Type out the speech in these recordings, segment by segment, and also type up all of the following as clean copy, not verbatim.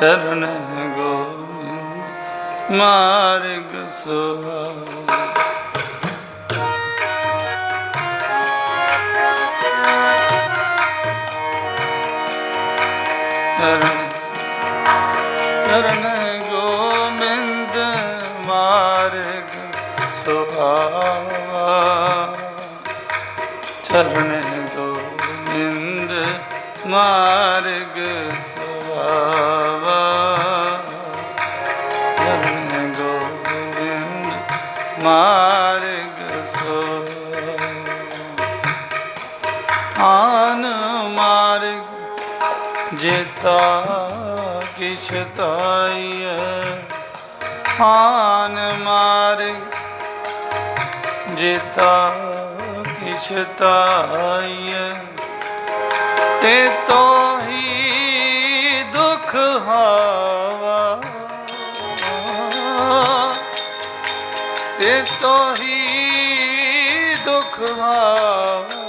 चरण गोविंद मार्ग सुहावा। चरण गोविंद मार्ग सुहावा। चरण गोविंद मार्ग सुहावा। चरण गोविंद मार्ग सुहावा। आन मार्ग जेता किछ ताइय। आन मार्ग जेता किछ ताइय। ते तो ही दुख हावा। ते तो ही दुख हावा।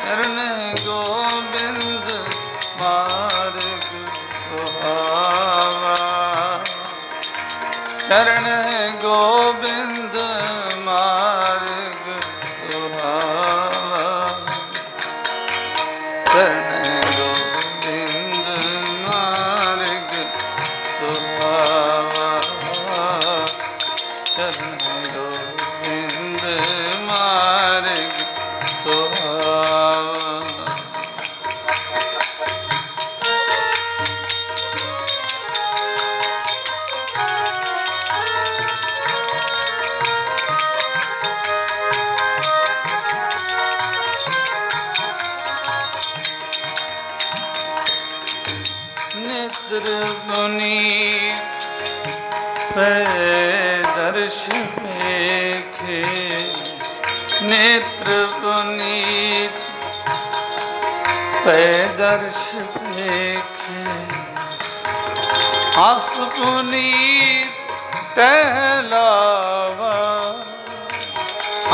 चरण गोविंद मार्ग सुहावा। चरण गोविंद मार्ग सुहावा। चरण गोविंद मार्ग सुहावा। चरण गोविंद मार्ग सुहावा। नेत्र पुनीत पै दर्श पेखे। नेत्र पुनीत पै दर्श पेखे। आस पुनीत टहलावा।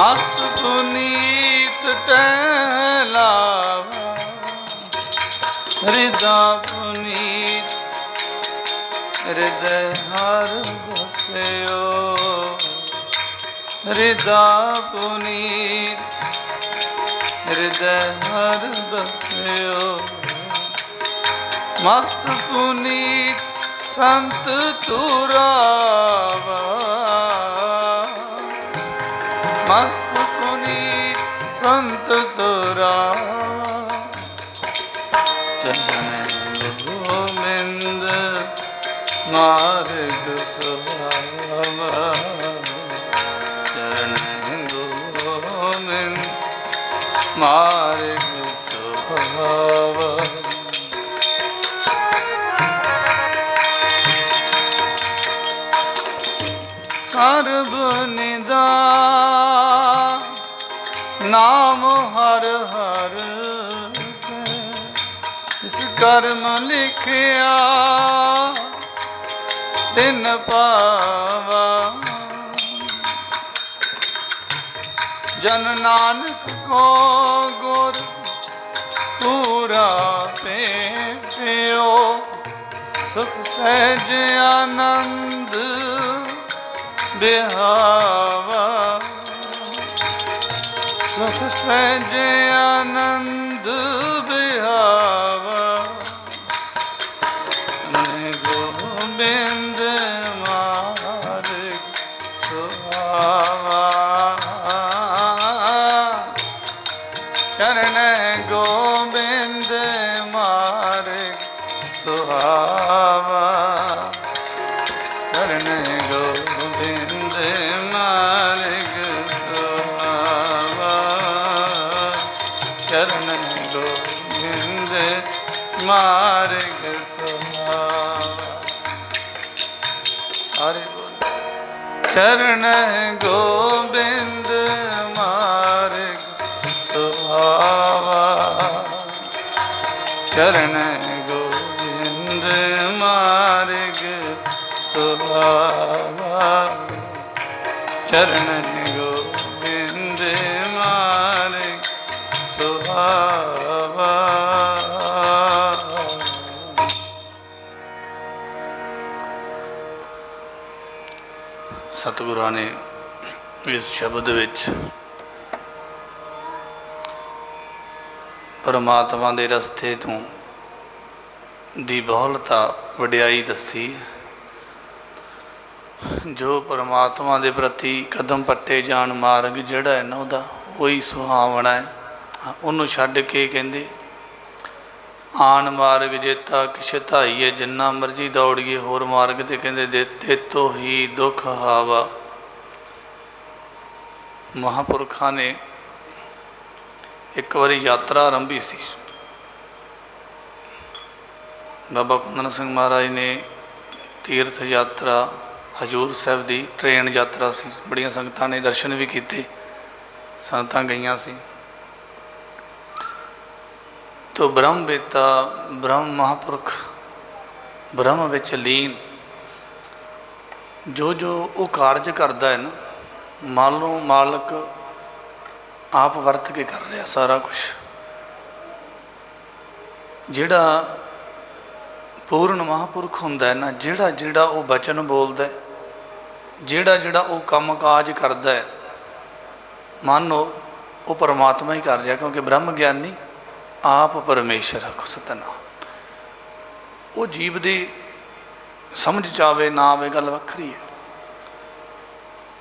आस पुनीत टहलावा। हृदय पुनीत हृदय हर बस्यो। हृदय पुनीत हृदय हर बस्यो। मस्त पुनीत संत तुरावा। मस्त पुनीत संत तुरावा। चरण गोविंद मार्ग सुहावा। चरण गोविंद मार्ग सुहावा। सर्व निदान नाम हर हर। इस कर्म लिखिया तिन पावा। जन नानक को गुर पूरा पियो। सुख सहज आनंद बिहावा। सुख सहज आनंद बिहावा। गोविंद मार्ग सुहावा। चरण गोविंद मार्ग सुहावा। चरण गोविंद मार्ग सुहावा। चरण गोविंद मार्ग सुहावा। सारे बोल। चरण गोविंद मार्ग सुहावा। चरण गोविंद मार्ग सुहावा। चरण गोविंद मार्ग सुहावा। सतगुरां ने इस शब्द विच परमात्मा दे रस्ते तो दी बहुलता वडियाई दसी। जो परमात्मा दे प्रति कदम पट्टे जान मार्ग जिहड़ा है ना उहदा वही सुहावना है। उन्होंने छड्ड के कहंदे आन मार्ग जेता किश धाईए जिन्ना मर्जी दौड़िए होर मार्ग ते कहंदे देते तो ही दुख हावा। महापुरखा ने एक बारी यात्रा आरंभी सी। बाबा कुंदन सिंह महाराज ने तीर्थ यात्रा हजूर साहब की ट्रेन यात्रा सी। बड़िया संगतां ने दर्शन भी किए, संगतां गईयां सी। तो ब्रह्म बेता ब्रह्म महापुरख ब्रह्म विच लीन जो जो वो कारज करता है ना, मान लो मालक आप वरत के कर रहा सारा कुछ। जिहड़ा पूर्ण महापुरख हुंदा है ना, जिहड़ा जिहड़ा वो बचन बोलदा है, जिहड़ा जिहड़ा वो काम काज करदा है, मान लो वो परमात्मा ही कर रहा। क्योंकि ब्रह्म ज्ञानी आप परमेश्वर आखो सतनाम। वो जीव दी समझ च आवे ना आवे गल वखरी है।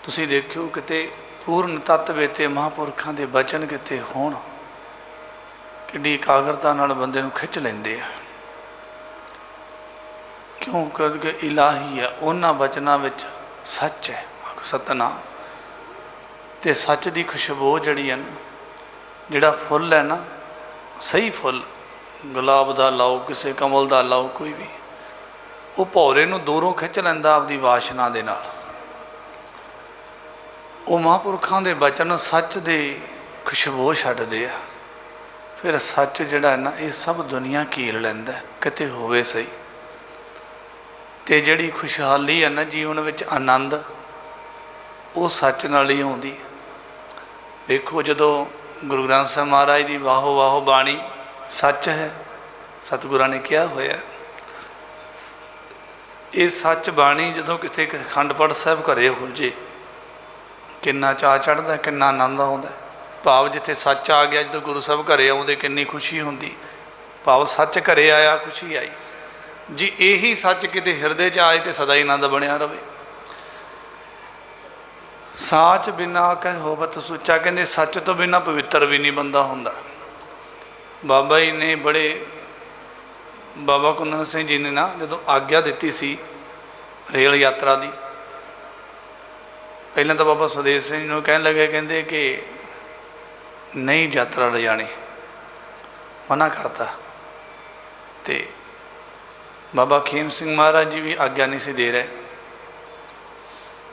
तुसीं देखियो किते पूर्ण तत्व ते महापुरखों के बचन किते होण, किड्डी एकाग्रता नाल बंदे नूं खिच लैंदे आ। क्यों? क्योंकि इलाही है, उन्हां बचनां विच सच है आखो सतनाम। ते सच की खुशबू जिहड़ी है ना, जिहड़ा फुल है ना, सही फुल गुलाब का लाओ, किसी कमल का लाओ, कोई भी वो भौरे नूं दूरों खिच लैंदा आपदी वासना दे नाल। वो महापुरखों के बचन सच दे खुशबू छड्डदे आ। फिर सच जिहड़ा है ना, ये सब दुनिया कील लैंदा किते होवे सही। ते जिहड़ी खुशहाली है ना जीवन विच आनंद, वो सच नाल ही आउंदी। देखो जदों गुरु ग्रंथ साहिब महाराज की वाहो वाहो बाणी सच है, सतगुरां ने कहा होया। ये सच बाणी जदों किसी अखंड पाठ साहिब घरे हो जे, किन्ना चाह चढ़दा, किन्ना आनंद आउंदा। भाव जिथे सच आ गया, जो गुरु साहब घरे आउंदे किन्नी खुशी हुंदी। भाव सच घरे आया, खुशी आई जी। यही सच किते हिरदे च आए तो सदा ही आनंद बनिया रहे। साच बिना कह होवत सुचा, कहते सच तो बिना पवित्र भी नहीं बंदा हुंदा। बाबा जी ने बड़े बाबा कुंदन सिंह जी ने ना जो आग्ञा दी सी रेल यात्रा की, पहले तो बाबा सुदेव सिंह जी कह लगे, कहते कि नहीं यात्रा ले जानी, मना करता। तो बाबा खेम सिंह महाराज जी भी आग्ञा नहीं सी दे रहे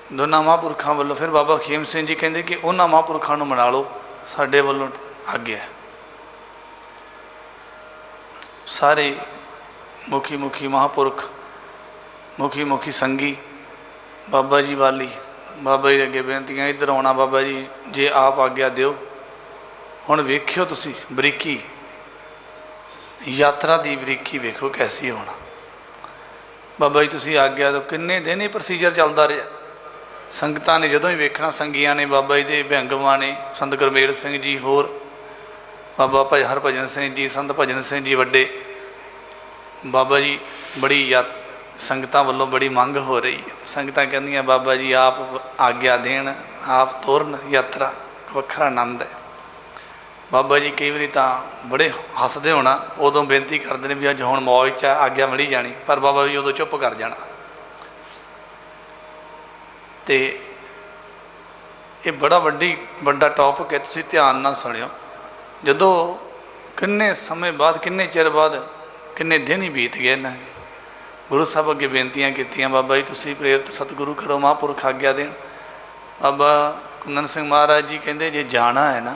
दोनों महापुरखों वालों। फिर बाबा खेम सिंह जी कहते कि उन्होंने महापुरखों मना लो, साढ़े वालों आग्ञा। सारे मुखी मुखी महापुरख, मुखी मुखी संगी बाबा जी वाली, बाबा जी अगे बेनतियां, इधर आना बाबा जी जे आप आग्ञा दिओ। हुण वेखियो तुसी बरीकी यात्रा की बरीकी वेखो कैसी होना। बाबा जी तुसी आग्ञा दो। किन्ने दिन ही प्रोसीजर चलता रहा। संगतां ने जदों ही वेखना, संगियां ने बाबा जी के भयंगवां ने, संत गुरमेल सिंह जी, होर बाबा हरभजन सिंह जी, संत भजन सिंह जी वड्डे, बाबा जी बड़ी संगतां वालों बड़ी मंग हो रही। संगतां कहंदियां बाबा जी आप आग्ञा देन, आप तोरन यात्रा, वखरा आनंद है। बाबा जी कई बारी तां बड़े हसदे होना, उदों बेनती करते हैं भी अज हुण मौज च आग्ञा मिली जानी, पर बाबा जी उदों चुप कर जाना। तो ये बड़ा वड्डा टॉपिक है, तुसीं ध्यान नाल सुणियो। जदों किन्ने समय बाद, किन्ने चिर बाद, किन्ने दिन ही बीत गए ना, गुरु साहब अगे बेनतियां कीतियां, बाबा जी तुसीं प्रेरित सतगुरु करो, महापुरख आग्ञा देन। बाबा कुंदन सिंह महाराज जी कहते जे जाना है ना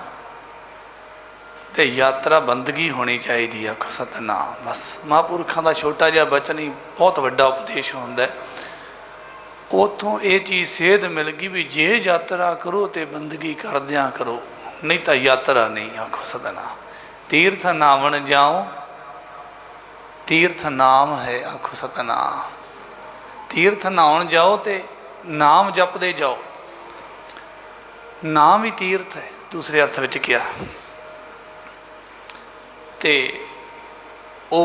तो यात्रा बंदगी होनी चाहिए। आखो सतनाम। बस महापुरखों का छोटा जिहा बचन ही बहुत वड्डा उपदेश होंदा है। उतों ये चीज़ सेध मिल गई भी जे यात्रा करो तो बंदगी करदियां करो, नहीं तो यात्रा नहीं। आखो सतनाम। तीर्थ नावन जाओ, तीर्थ नाम है। आखो सतनाम। तीर्थ नहाउण जाओ तो नाम जपदे जाओ। नाम ही तीर्थ है दूसरे अर्थ में किया। तो वो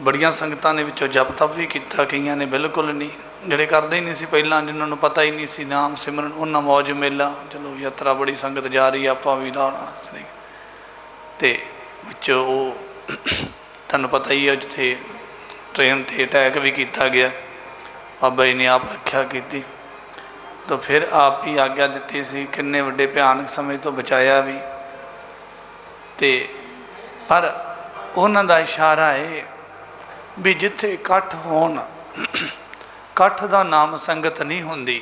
बड़ियां संगतां ने विचों जप तप भी किया, कईयां ने बिल्कुल नहीं, ਜਿਹੜੇ ਕਰਦੇ ही नहीं सी पहला, जिन्होंने पता ही नहीं सी नाम सिमरन, उन्होंने मौज मेला, चलो यात्रा बड़ी संगत जा रही है, आपां भी लाना चले। तो विचों वो तुहानूं पता ही है जिथे ट्रेन ते अटैक भी किया गया, बाबा जी ने आप रक्षा की। तो फिर आप ही आग्ञा दी सी, किन्ने वड्डे भयानक समय तो बचाया भी। तो पर उन्हां दा इशारा है भी जिथे इकट्ठ होण, इकट्ठ दा नाम संगत नहीं हुंदी।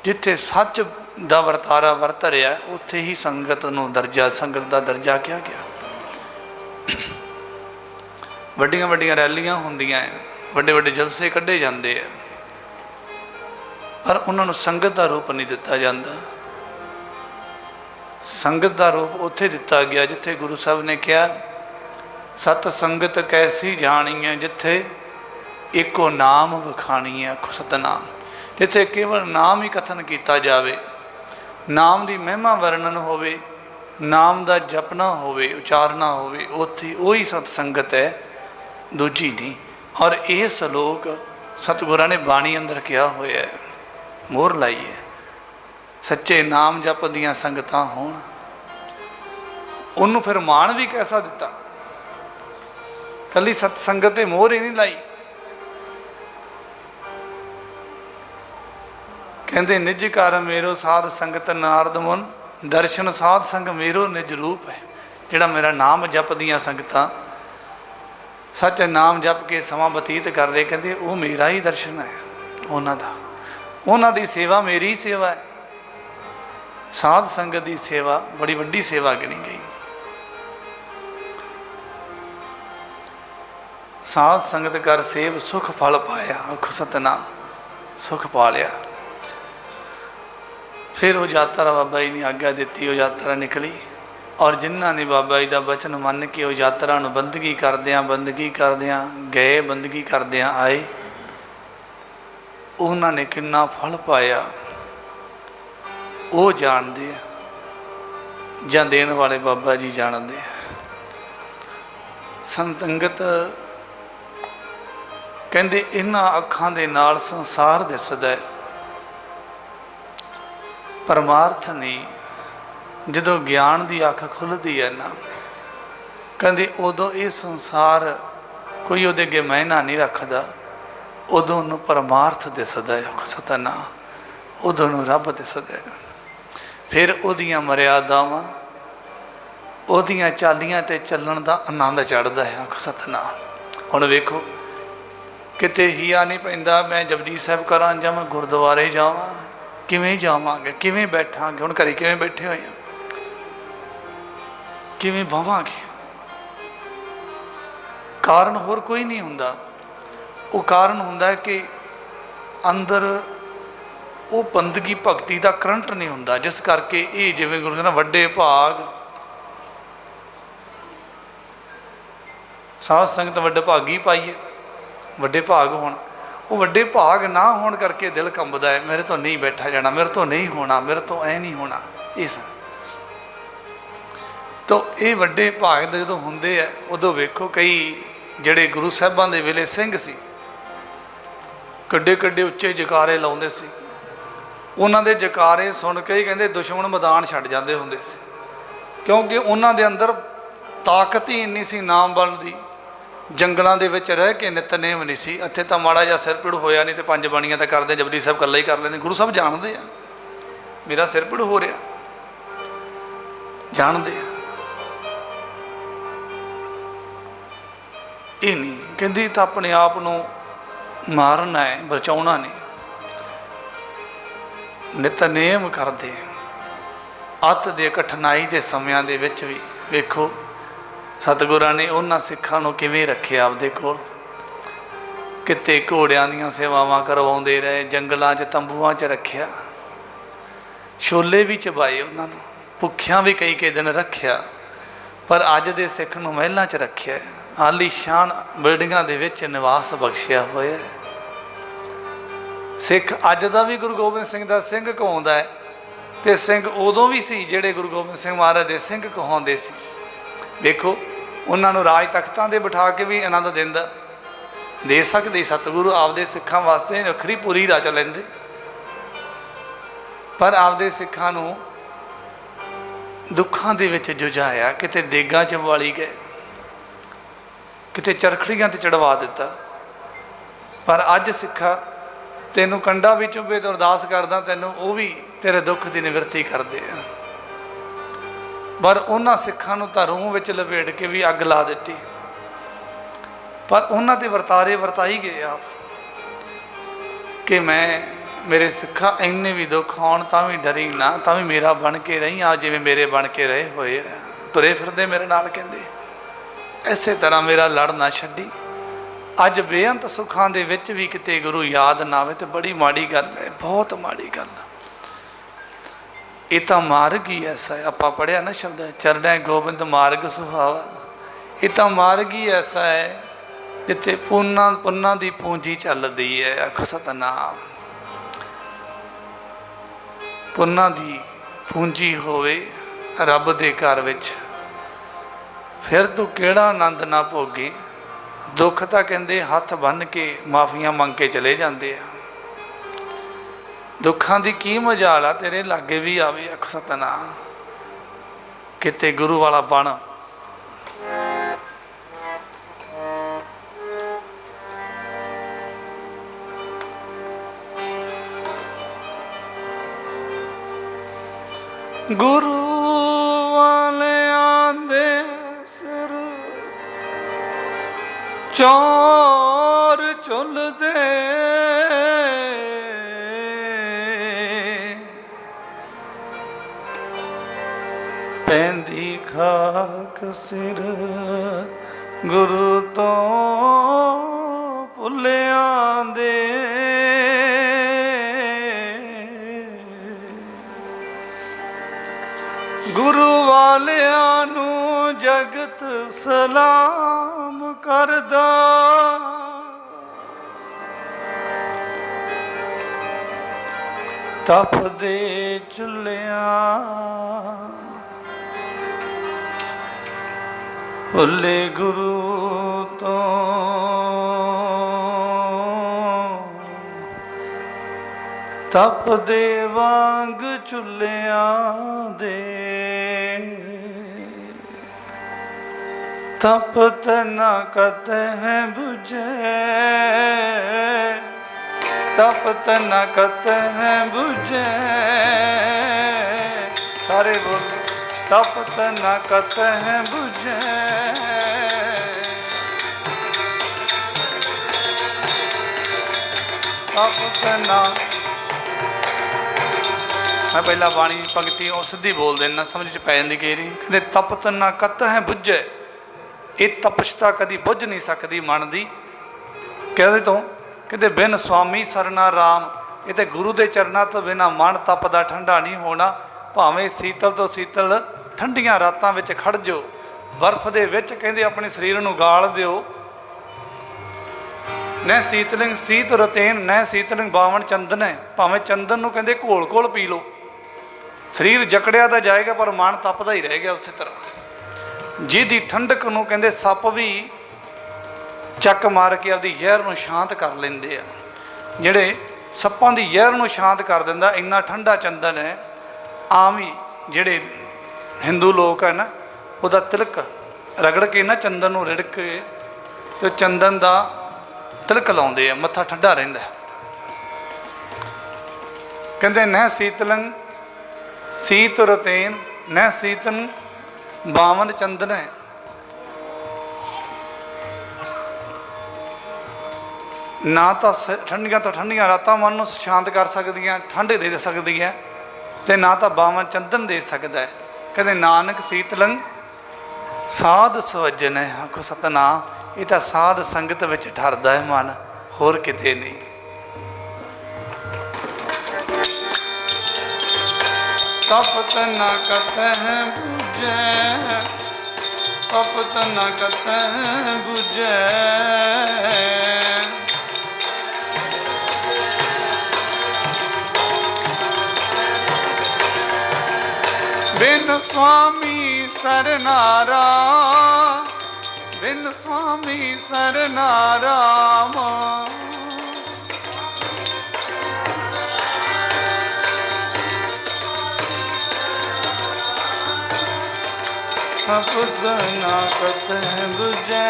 जिथे सच दा वरतारा वरत रहा उत्थे ही संगत नूं दर्जा, संगत दा दर्जा किया गया। वड्डियां वड्डियां रैलियां हुंदियां, वड्डे वड्डे जलसे कढ़े जाते हैं, पर उन्होंने संगत का रूप नहीं दिता जाता। संगत का रूप उत्थे दिता गया जिथे गुरु साहब ने कहा, सत संगत कैसी जानी है जिथे एको नाम विखाणी है, आखो सतनाम। जिथे केवल नाम ही कथन किया जाए, नाम की महिमा वर्णन होवे, नाम का जपना होवे, उचारना होवे, उत्थे वही सतसंगत है, दूजी नहीं। और ये सलोक सतगुरां ने बाणी अंदर किया होया है, मोहर लाई है, सच्चे नाम जप दियां संगतां होण। उन्होंने फिर मान भी कैसा दिता, कली सतसंगत ते मोहर ही नहीं लाई। कहते निज कर मेरो साध संगत नारद मुन, दर्शन साध संग मेरो निज रूप है। जिहड़ा मेरा नाम जप दियां संगतां सच नाम जप के समा बतीत कर रहे, कहते वो मेरा ही दर्शन है, उन्हां दा, उन्हां दी सेवा मेरी ही सेवा है। साध संगत की सेवा बड़ी वड्डी सेवा गिनी गई। साध संगत कर सेव सुख फल पाया, आखो सतनाम, सुख पा लिया। फिर वो यात्रा बाबा जी ने आग्ञा दी, वो यात्रा निकली। और जिन्हों ने बाबा जी का वचन मन के वो यात्रा बंदगी करदियां गए, बंदगी करदियां आए, उन्होंने कितना फल पाया वो जानते हैं, जां देण वाले बाबा जी जानते हैं। संगत कहते इन्हां अखां दे नाल संसार दिसदा है, परमार्थ नहीं। जदों ज्ञान की अख खुलती है ना, कहते उदों ये संसार कोई उहदे अगे महना नहीं रखता, उदों उन्होंने परमार्थ दिसदा है, सतनाम, उदों उन्होंने रब दिसदा है। फिर उहदियां मर्यादावां, उहदियां चालियां ते चलण दा आनंद चढ़दा है, आखो सतनाम। हुण वेखो किते हिया नहीं पैंदा, मैं जपजी साहिब करां जां मैं गुरद्वारे जावां, किवें जावांगे, किवें बैठांगे, हुण घरे किवें बैठे होए आ, किवें बहांगे। कारण होर कोई नहीं हुंदा, वो कारण हुंदा है कि अंदर वो बंदगी भगती का करंट नहीं हुंदा, जिस करके ये जिवें गुरु कहंदा वड्डे भाग, साध संगत वड्डे भागी पाईए, वड्डे भाग होण। वो वड्डे भाग ना होने करके दिल कंबदा है, मेरे तो नहीं बैठा जाना, मेरे तो नहीं होना, मेरे तो ऐ नहीं होना। इस तो ये वड्डे भाग जो होंदे है, उदों वेखो कई जिहड़े गुरु साहिबां दे वेले सिंह सी, कड्डे कड्डे उच्चे जकारे लाउंदे सी, उन्हां दे जकारे सुन के ही कहंदे दुश्मन मैदान छड्ड जांदे हुंदे सी, क्योंकि उन्हां दे अंदर ताकत ही इन्नी सी नाम बल दी। जंगलों के विच रह के नितनेम नहीं सी, इत्थे तो माड़ा जिहा सिर पीड़ होया नहीं तो पंज बाणियां तो करदे, जपजी साहिब कल्ला ही कर लेने। गुरु साहब जानते हैं मेरा सिर पीड़ हो रहा, जानते हैं। ये नहीं कहती तो अपने आप को मारना है, बचाउणा नहीं। नितनेम करते अत दे कठिनाई के समयां दे विच भी वेखो सतगुरां ने उन्हां सिखां नूं किवें रखिया आपदे कोल। किते घोड़ियां दीयां सेवावां करवाउंदे रहे, जंगलां च तंबूआं च रखिया, छोले भी चबाए उन्हां नूं, भुखियां भी कई दिन रखिया। पर अज दे सिख नूं महलां च रखिया, आलीशान बिल्डिंगां दे विच निवास बख्शिया होया। सिख अज का भी गुरु गोबिंद सिंह का सिंह कहाउंदा है, तो सिंह उदों भी सी जिहड़े गुरु गोबिंद सिंह महाराज के सिंह कहाउंदे सी। देखो उन्होंने राज तख्तां दे बिठा के भी आनंद देंदा दे सकते सतगुरु आपदे सिखां वास्ते वखरी पूरी रच लैंदे, पर आपदे सिखां नूं दुखां दे विच जुझाया, किते देगां च वाली गए, किते चरखड़ियां ते चढ़वा दिता। पर अज सिखा तैनूं कंडा भी चुभे तो अरदास करदा तैनूं वो भी तेरे दुख की निवृत्ति करदे आ। पर उन्हां सिखां नूं तां रूह विच लपेट के भी अग ला दित्ती, पर उन्हां ते वरतारे वरताई गए आप कि मैं मेरे सिखा इन्ने भी दुख आउण तां भी डरी ना, तां भी मेरा बन के रही आ जिवें मेरे बन के रहे होए आ, तुरे फिरदे मेरे नाल कहंदे, इसे तरह मेरा लड़ ना छड्डी। अज बेअंत सुखां दे विच भी किते गुरु याद ना आवे तो बड़ी माड़ी गल है, बहुत माड़ी गल। ये तो मार्ग ही ऐसा है, आपां पढ़िया ना शब्द चरणै गोबिंद मार्ग सुहावा। ये तो मार्ग ही ऐसा है जिथे पुन्ना दी पूंजी चलदी है। आखो सतनाम, पुन्ना दी पूंजी होवे रब दे घर विच, फिर तू केड़ा आनंद ना भोगे। दुख तो कहते हथ बन के माफियां मंग के चले जाते हैं, दुखों की की मजाल आ तेरे लागे भी आवे। आख सतनाम, किते गुरु वाला बन। गुरु वाले आंदे सिर चोर चुल दे, पैंदी खाक सिर गुरु तो भुलियां दे। गुरु वालियां नू जगत सलाम करदा, तप दे चुल्लियां भुले गुरु तो तप दे वांग चुल्लियां दे। तप तना कत है बुझे, तप तना कत है बुझे। सारे बोले तप तना कत है बुझे। तप तना, मैं पहला बाणी पंक्ति और सीधी बोल देना, समझ च पै जाती कई कहते तप तना कत है बुझे। ये तपस्या कदी बुझ नहीं सकती मन की। कहते तो कहते बिन स्वामी सरना राम, ये तो गुरु के चरणों तो बिना मन तपदा ठंडा नहीं होना। भावें शीतल तो शीतल ठंडियां रातां विच खड़ जाओ, बर्फ दे विच कहते अपने शरीर नूं गाल दिओ। न शीतलिंग शीत रतेन न शीतलिंग बावन चंदन है, भावें चंदन नूं कहते घोल घोल पी लो, शरीर जकड़िया तो जाएगा पर मन तपदा ही रह गया। उस तरह जिहदी ठंडक नूं कहते सप भी चक मार के आपदी जहर नूं शांत कर लेंदे आ। जिहड़े सप्पां दी जहर नूं शांत कर दिंदा इन्ना ठंडा चंदन है। आम ही जिहड़े हिंदू लोग है ना, उहदा तिलक रगड़ के ना चंदन नूं रिड़क के तो चंदन दा तिलक लाउंदे आ, मत्था ठंडा रहिंदा। कहंदे न शीतलंग शीत रतेन न शीतन बावन चंदन है। ना तो ठंडियां रातां मन नूं शांत कर सकदियां, ठंड दे सकदियां, ते ना तो बावन चंदन दे सकदा है। कहते नानक शीतलंग साध सवजन है। आखो सतनाम, ये तो साध संगत विच ठरदा है मन, होर किते नहीं। तप तना कत है बुझे, तप तना कत है बुझे। बिन स्वामी सरनारा, बिन स्वामी सरनाराम। सपत न कतह बुझै,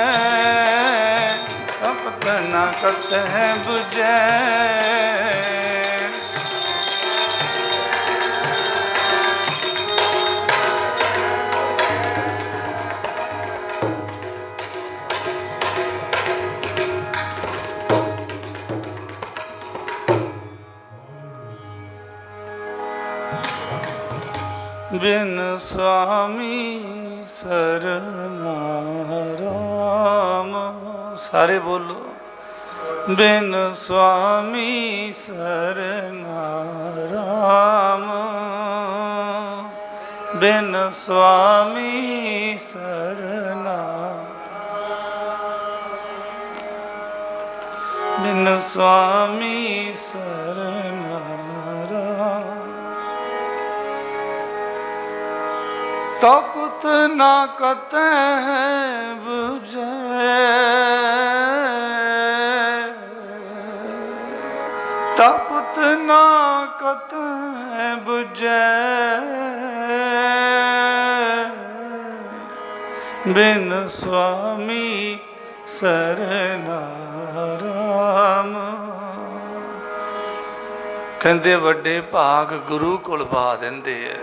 सपत न कतह बुझै। बिन स्वामी सरनाराम। सारे बोलो, बिन स्वामी सरनाराम, बिन स्वामी सरना, बिन स्वामी सरनाराम। तपत न कतह बुझै, तपत न कतह बुझै। बिन स्वामी सरनाराम। कहते वड्डे भाग गुरु कोल पा देंदे है,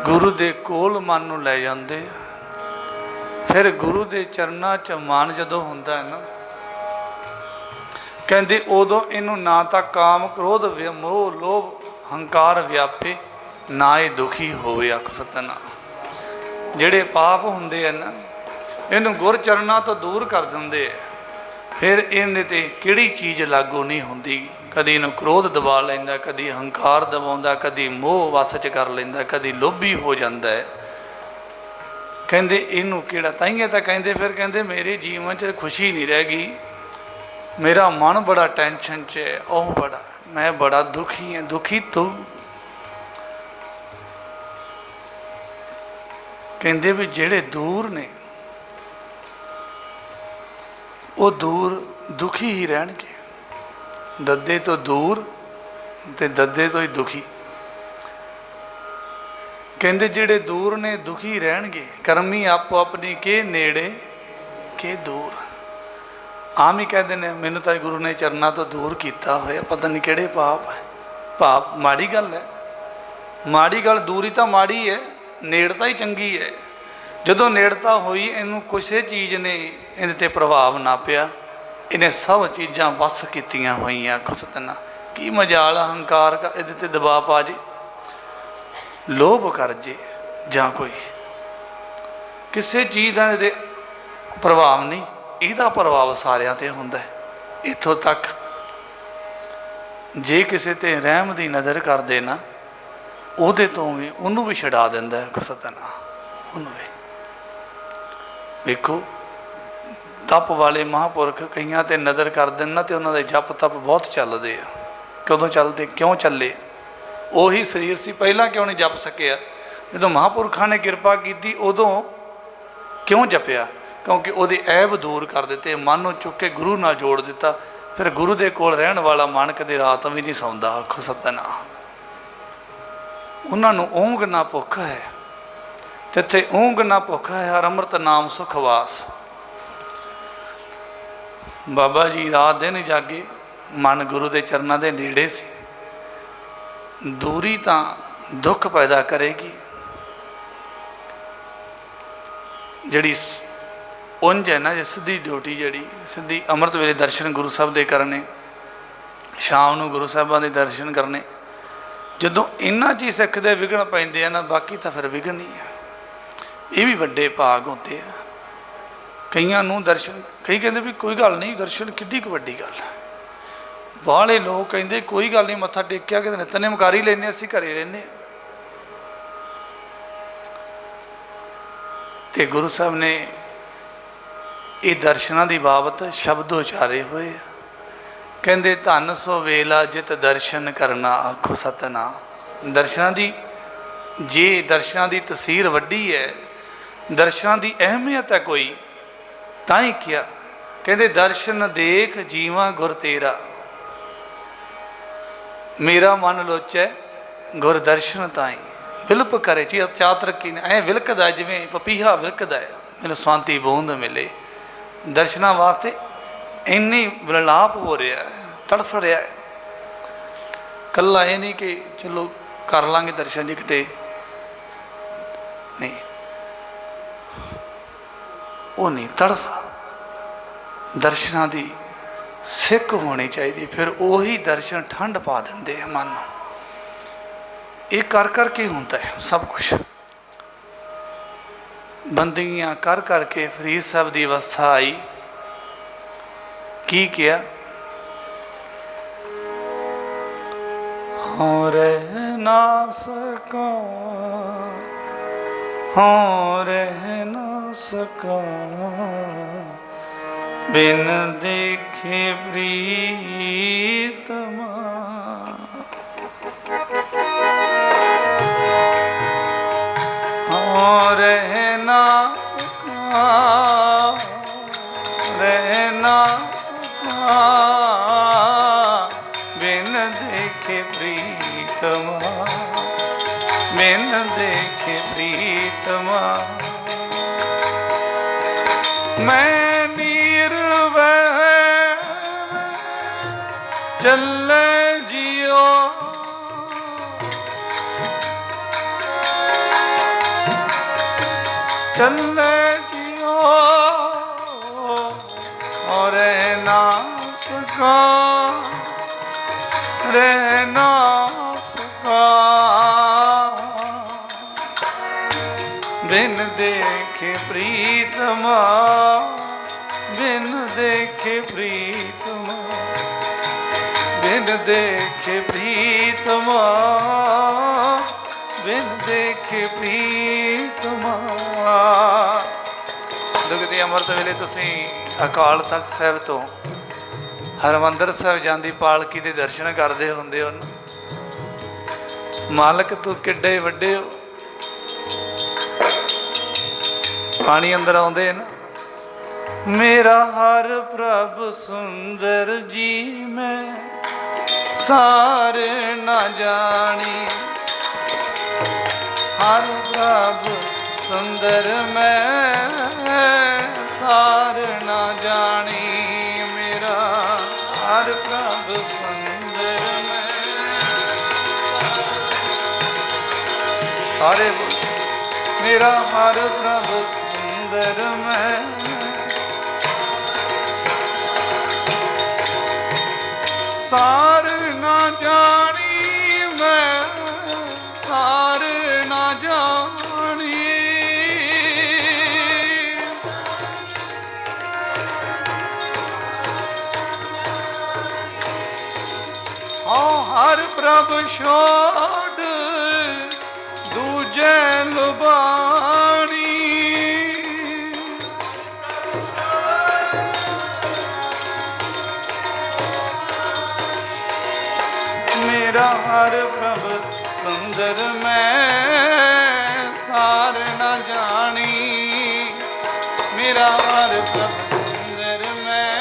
गुरु दे कोल मन नूं लै जांदे। फिर गुरु दे चरनां च मन जदों हुंदा है ना, कहंदे उदों इनू ना तां काम क्रोध मोह लोभ हंकार व्यापे, ना ही दुखी होवे। आख सतना जिहड़े पाप हुंदे हैं ना, इनू गुर चरनां तो दूर कर दिंदे। फिर इहदे ते किहड़ी चीज़ लागू नहीं हुंदी। कदी इनू क्रोध दबा लैंदा, कदी हंकार दबाउंदा, कदी मोह वस च कर लैंदा, कदी लोभी हो जाता है। कहंदे इनू किहड़ा, ताइयों तां कहंदे फिर कहंदे मेरे जीवन च खुशी नहीं रह गई, मेरा मन बड़ा टेंशन च है, ओह बड़ा मैं बड़ा दुखी हाँ। दुखी तू? कहंदे भी जिहड़े दूर ने वो दूर दुखी ही रहणगे। दद्दे तो दूर ते दद्दे तो ही दुखी। कहंदे जिहड़े दूर ने दुखी रहणगे, करमी आपो अपनी के नेड़े के दूर। आम ही कहते हैं मैनू तो गुरु ने चरना तो दूर किया होया, पता नहीं किहड़े पाप है। पाप माड़ी गल है, माड़ी गल दूरी तो माड़ी है, नेड़ता ही चंगी है। जदों नेड़ता हुई इनू किसी चीज़ ने इहदे ते प्रभाव ना पिया, इन्हें सब चीज़ां वस कीतियां होईयां। सतना की मजाल हंकार का इहदे ते दबाव पा जे, लोभ कर जे, जां कोई किसी चीज़ का इहदे प्रभाव नहीं, इहदा प्रभाव सारियां ते हुंदा है। इत्थों तक जे किसी ते रहम दी नज़र कर दे ना, उहदे तो भी उन्होंने भी छड़ा दिंदा है। सतना उन्होंने भी देखो, तप वाले महापुरख कईयां ते नज़र कर देना तो उन्होंने जप तप बहुत चलते हैं। कदों चलते, क्यों चले? ਉਹੀ शरीर से पहला क्यों नहीं जप सकिया? जो महापुरखा ने कृपा की उदों क्यों जपिया? क्योंकि वो ऐब दूर कर दिते, मन को चुक के गुरु नाल जोड़ दिता। फिर गुरु के कोल रहन वाला मन कदे रात भी नहीं सौंदा। आखो सतना, उन्होंने ऊँग ना भुख है, तिथे ऊँग ना भुख है, हर अमृत नाम सुखवास। बाबा जी रात दिन जागे, मन गुरु के चरणों के नेड़े से। दूरी तो दुख पैदा करेगी, जड़ी उंज है ना, सीधी ड्यूटी जड़ी सीधी अमृत वेले दर्शन गुरु साहब के करने, शाम को गुरु साहबों के दर्शन करने। जदों इन्हां चीज़ सिख दे विघन पैंदे हैं ना, बाकी तो फिर विघन नहीं है। ये भी वड्डे भाग होते हैं। कईयां नूं दर्शन, कई कहते भी कोई गल नहीं, दर्शन किड्डी क वड्डी गल है। बाहले लोग कहते कोई गल नहीं, मत्था टेकिया कि नितनेम कर ही लेने, असीं घरे रहने। ते गुरु साहब ने ये दर्शनां दी बाबत शब्द उचारे हुए। कहते धन सो वेला जित दर्शन करना। आखो सतना, दर्शनां दी जे दर्शनां दी तसीर वड्डी है, दर्शनां दी अहमियत है कोई, तां ही किया। कहते दर्शन देख जीवा गुर तेरा, मेरा मन लोचै गुर दर्शन ताई। विलप करे ची चातरक की ऐ विलकदा जिवें पपीहा विलकदा है, मैनूं स्वांति बूंद मिले। दर्शनां वास्ते इन्नी विलाप हो रहा है, तड़फ रहा है। कल्ला ये नहीं कि चलो कर लांगे दर्शन जी, किते नहीं, वो नहीं, तड़फ दर्शनां दी सिक होनी चाहिए। फिर वही दर्शन ठंड पा देंगे मन। ये कर के होता है सब कुछ। बंदियां कर करके फरीद साहब की अवस्था आई। की किया? हों रह ना सका, हों रह ना सका, बिन देखे प्रीतमा। हों रह ना सका, रह ना सका, बिन देखे प्रीतमा, बिन देखे प्रीतमा। मैं चले जियो, चले जियो, और रहना सका, रहना सका, बिन देखे प्रीतमा, बिन देखे प्रीतमा, बिन देखे प्रीतमा, बिन देखे प्रीतमा। दुखदी अमृत वेले तुसीं अकाल तख्त साहिब तो हरमंदर साहिब जांदी पालकी दे दर्शन करदे हुंदे हो। मालक तू किड्डे वड्डे हो। पानी अंदर आउंदे ना, मेरा हर प्रभ सुंदर जी मैं सार न जानी, हर प्रभ सुंदर मैं सार न जानी, मेरा हर प्रभ सुंदर मैं। सारे मेरा हर प्रभ सुंदर मैं सार ना जानी, मैं सार ना जानी। हाँ हर प्रभ छोड़ दूजे लुबानी, मेरा हर प्रभ सुंदर मैं सार न जानी, मेरा हर प्रभ सुंदर मैं